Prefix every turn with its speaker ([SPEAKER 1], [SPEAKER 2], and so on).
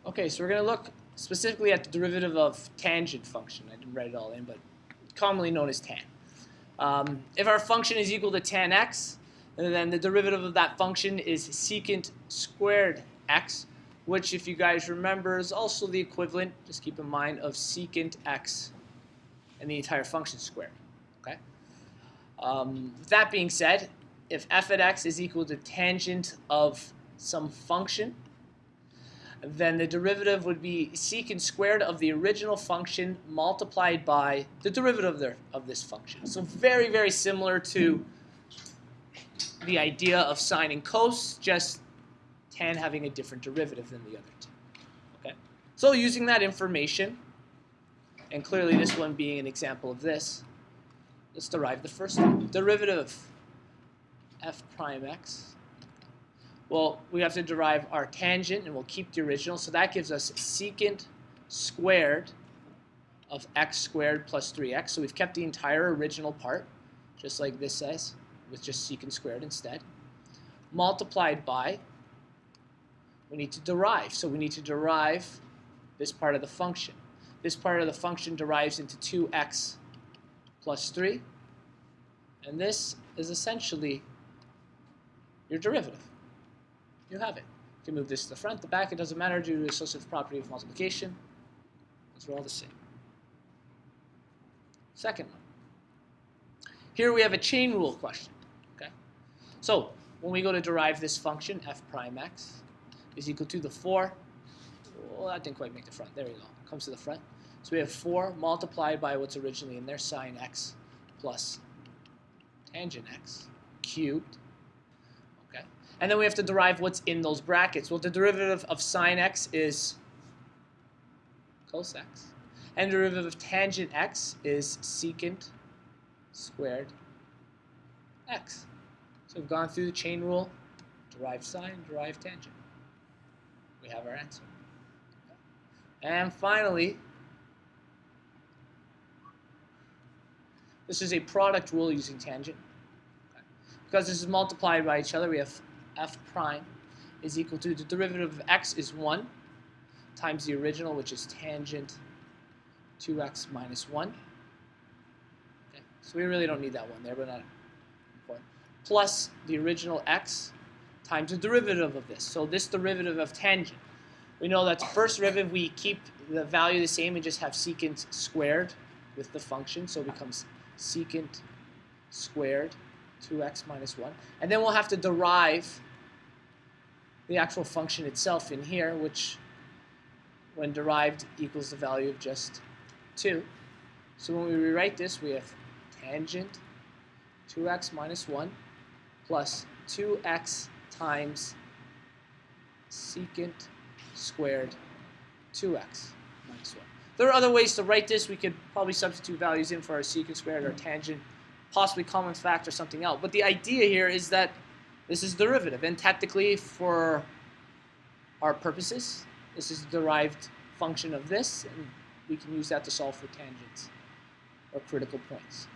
[SPEAKER 1] Okay, so we're going to look specifically at the derivative of tangent function. I didn't write it all in, but commonly known as tan. If our function is equal to tan x, then the derivative of that function is secant squared x, which, if you guys remember, is also the equivalent, just keep in mind, of secant x and the entire function squared. Okay. With that being said, if f at x is equal to tangent of some function, then the derivative would be secant squared of the original function multiplied by the derivative of this function. So very, very similar to the idea of sine and cos, just tan having a different derivative than the other two. Okay? So using that information, and clearly this one being an example of this, let's derive the first one. Derivative of f prime x. Well, we have to derive our tangent, and we'll keep the original. So that gives us secant squared of x squared plus 3x. So we've kept the entire original part, just like this says, with just secant squared instead. Multiplied by, we need to derive. So we need to derive this part of the function. This part of the function derives into 2x plus 3. And this is essentially your derivative. You have it. You can move this to the front, the back, it doesn't matter due to the associative property of multiplication. Those are all the same. Second one. Here we have a chain rule question. Okay? So when we go to derive this function, f prime x is equal to the 4. Well, that didn't quite make the front. There we go. It comes to the front. So we have 4 multiplied by what's originally in there, sine x plus tangent x cubed. Okay. And then we have to derive what's in those brackets. Well, the derivative of sine x is cos x. And the derivative of tangent x is secant squared x. So we've gone through the chain rule, derived sine, derived tangent. We have our answer. Okay. And finally, this is a product rule using tangent. Okay. Because this is multiplied by each other, we have f prime is equal to the derivative of x is 1 times the original, which is tangent 2x minus 1. Okay. So we really don't need that one there, but not important. Plus the original x times the derivative of this. So this derivative of tangent, we know that the first derivative, we keep the value the same and just have secant squared with the function. So it becomes secant squared 2x minus 1. And then we'll have to derive the actual function itself in here, which when derived equals the value of just 2. So when we rewrite this, we have tangent 2x minus 1 plus 2x times secant squared 2x minus 1. There are other ways to write this. We could probably substitute values in for our secant squared or tangent, possibly common factor or something else. But the idea here is that this is derivative, and technically for our purposes, this is a derived function of this, and we can use that to solve for tangents or critical points.